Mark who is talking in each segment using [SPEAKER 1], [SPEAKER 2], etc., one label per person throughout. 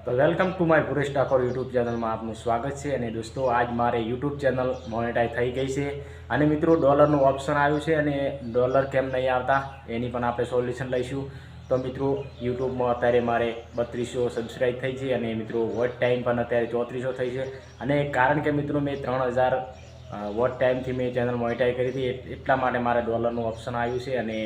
[SPEAKER 1] તો welcome to my Puresh Thakor YouTube ચેનલમાં આપનું સ્વાગત છે। અને દોસ્તો આજ મારે યુટ્યુબ ચેનલ મોનેટાઈઝ થઈ ગઈ છે અને મિત્રો ડોલરનું ઓપ્શન આવ્યું છે અને ડોલર કેમ નહીં આવતા એની પણ આપણે સોલ્યુશન લઈશું। તો મિત્રો યુટ્યુબમાં અત્યારે મારે 3200 સબસ્ક્રાઈબ થઈ છે અને મિત્રો વોચ ટાઈમ પણ અત્યારે 3400 થઈ છે। અને કારણ કે મિત્રો મેં 3000 વોચ ટાઈમથી મેં ચેનલ મોનેટાઈઝ કરી હતી, એટલા માટે મારે ડોલરનું ઓપ્શન આવ્યું છે અને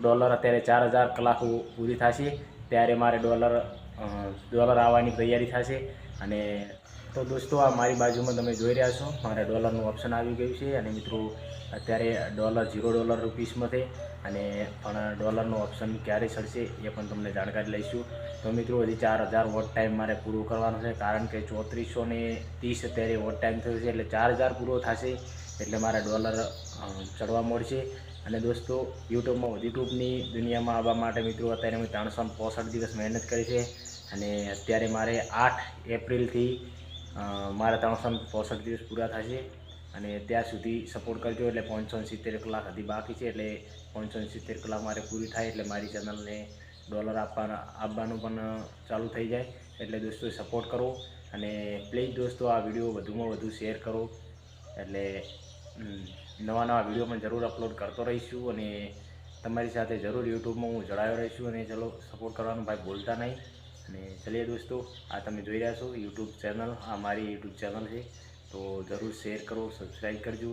[SPEAKER 1] ડોલર અત્યારે 4000 કલાક પૂરી થશે ત્યારે મારે ડોલર આવવાની તૈયારી થશે। અને તો દોસ્તો આ મારી બાજુમાં તમે જોઈ રહ્યા છો મારે ડોલરનું ઓપ્શન આવી ગયું છે અને મિત્રો અત્યારે $0 રૂપીસમાં છે અને પણ ડોલરનું ઓપ્શન ક્યારે ચડશે એ પણ તમને જાણકારી લઈશું। તો મિત્રો હજી 4000 વોટ ટાઈમ મારે પૂરો કરવાનો છે, કારણ કે 3430 અત્યારે વોટ ટાઈમ થયો છે એટલે 4000 પૂરો થશે એટલે મારે ડોલર ચડવા મળશે। અને દોસ્તો યુટ્યુબની દુનિયામાં આવવા માટે મિત્રો અત્યારે મેં 365 દિવસ મહેનત કરી છે અને અત્યારે મારે 8 એપ્રિલથી મારા 365 દિવસ પૂરા થશે અને ત્યાં સુધી સપોર્ટ કરજો। એટલે 570 કલાક હજી બાકી છે એટલે 570 કલાક મારે પૂરી થાય એટલે મારી ચેનલને ડોલર આપવાનું પણ ચાલુ થઈ જાય। એટલે દોસ્તો સપોર્ટ કરો અને પ્લીઝ દોસ્તો આ વિડીયો વધુમાં વધુ શેર કરો, એટલે નવા વિડીયો પણ જરૂર અપલોડ કરતો રહીશું અને તમારી સાથે જરૂર યુટ્યુબમાં હું જોડાયો રહીશું। અને ચલો સપોર્ટ કરવાનું ભાઈ ભૂલતા નહીં। અને ચલીએ દોસ્તો, આ તમે જોઈ રહ્યા છો યુટ્યુબ ચેનલ, આ મારી યુટ્યુબ ચેનલ છે તો જરૂર શેર કરો, સબસ્ક્રાઈબ કરજો।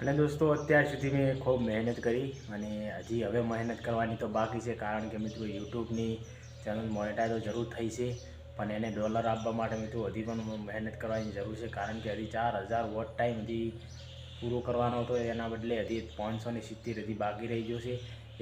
[SPEAKER 1] અને દોસ્તો અત્યાર સુધી મેં ખૂબ મહેનત કરી અને હજી હવે મહેનત કરવાની તો બાકી છે, કારણ કે મિત્રો યુટ્યુબની ચેનલ મોનેટાઈઝ તો જરૂર થઈ છે પણ એને ડોલર આપવા માટે મિત્રો હજી પણ મહેનત કરવાની જરૂર છે, કારણ કે હજી 4000 વોટ ટાઈમ હજી પૂરો કરવાનો હતો, એના બદલે હજી 570 હજી બાકી રહી ગયો છે,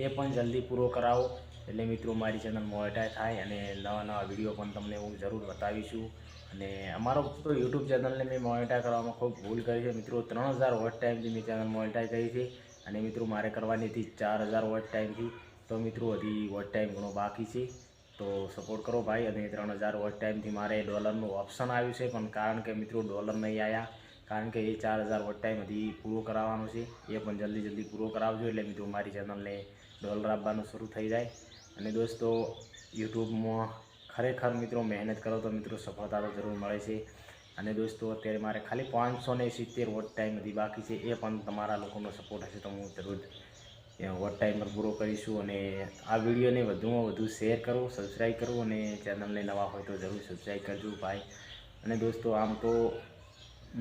[SPEAKER 1] એ પણ જલ્દી પૂરો કરાવો એટલે મિત્રો મારી ચેનલ મોનેટાઈઝ થાય અને નવા વિડીયો પણ તમને હું જરૂર બતાવીશું। અને અમારો તો યુટ્યુબ ચેનલને મેં મોનેટાઈઝ કરવામાં ખૂબ ભૂલ કરી છે મિત્રો। 3000 વોચ ટાઈમથી મેં ચેનલ મોનેટાઈઝ કરી છે અને મિત્રો મારે કરવાની હતી 4000 વોચ ટાઈમથી, તો મિત્રો હજી વોચ ટાઈમ ઘણો બાકી છે તો સપોર્ટ કરો ભાઈ। અને 3000 વોચ ટાઈમથી મારે ડોલરનું ઓપ્શન આવ્યું છે પણ કારણ કે મિત્રો ડોલર નહીં આવ્યા, કારણ કે એ 4000 વોટ ટાઈમ હજી પૂરો કરાવવાનો છે, એ પણ જલ્દી પૂરો કરાવજો એટલે મિત્રો મારી ચેનલને ડોલર આપવાનું શરૂ થઈ જાય। અને દોસ્તો યુટ્યુબમાં ખરેખર મિત્રો મહેનત કરો તો મિત્રો સફળતા તો જરૂર મળે છે। અને દોસ્તો અત્યારે મારે ખાલી 570 વોટ ટાઈમ હજી બાકી છે, એ પણ તમારા લોકોનો સપોર્ટ હશે તો હું જરૂર વોટ ટાઈમ પર પૂરો કરીશું। અને આ વિડીયોને વધુમાં વધુ શેર કરો, સબસ્ક્રાઈબ કરો અને ચેનલને નવા હોય તો જરૂર સબસ્ક્રાઈબ કરજો ભાઈ। અને દોસ્તો આમ તો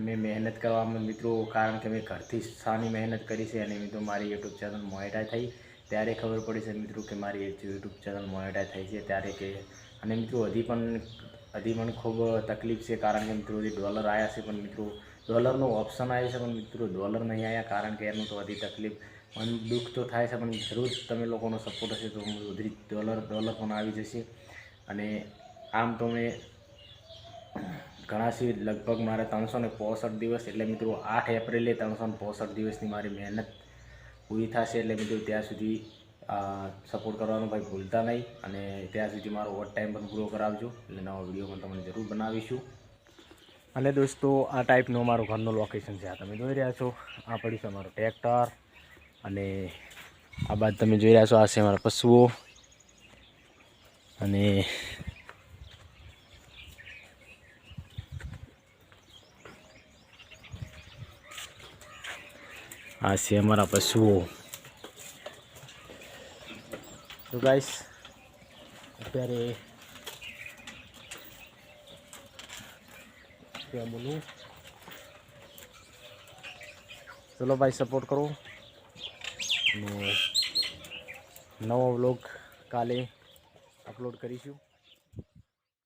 [SPEAKER 1] મેં મહેનત કરવામાં મિત્રો, કારણ કે મેં ઘરથી સાની મહેનત કરી છે અને મિત્રો મારી યુટ્યુબ ચેનલ મોનેટાઈઝ થઈ ત્યારે ખબર પડી છે મિત્રો કે મારી યુટ્યુબ ચેનલ મોનેટાઈઝ થઈ છે ત્યારે કે, અને મિત્રો હજી પણ ખૂબ તકલીફ છે, કારણ કે મિત્રો હજી ડોલર આવ્યા છે પણ મિત્રો ડોલરનો ઓપ્શન આવ્યો છે પણ મિત્રો ડોલર નહીં આવ્યા, કારણ કે એનું તો હજી તકલીફ દુઃખ તો થાય છે પણ જરૂર તમે લોકોનો સપોર્ટ હશે તો બધી ડોલર પણ આવી જશે। અને આમ તો મેં ઘણા લગભગ મારે 365 દિવસ એટલે મિત્રો 8 એપ્રિલે 365 દિવસની મારી મહેનત પૂરી થશે એટલે મિત્રો ત્યાં સુધી સપોર્ટ કરવાનું ભાઈ ભૂલતા નહીં અને ત્યાં સુધી મારો વોટ ટાઈમ પણ પૂરો કરાવજો એટલે નવા વિડીયો પણ તમને જરૂર બનાવીશું। અને દોસ્તો આ ટાઈપનું અમારું ઘરનું લોકેશન છે, આ તમે જોઈ રહ્યા છો, આ પડ્યું છે અમારું ટ્રેક્ટર અને આ બાદ તમે જોઈ રહ્યા છો આ છે અમારા પશુઓ અને આ છે અમારા પશુઓ। તો ગાઈસ અત્યારે क्या बोलूँ, चलो भाई सपोर्ट करो। नवा व्लॉग काले अपलोड करीशू।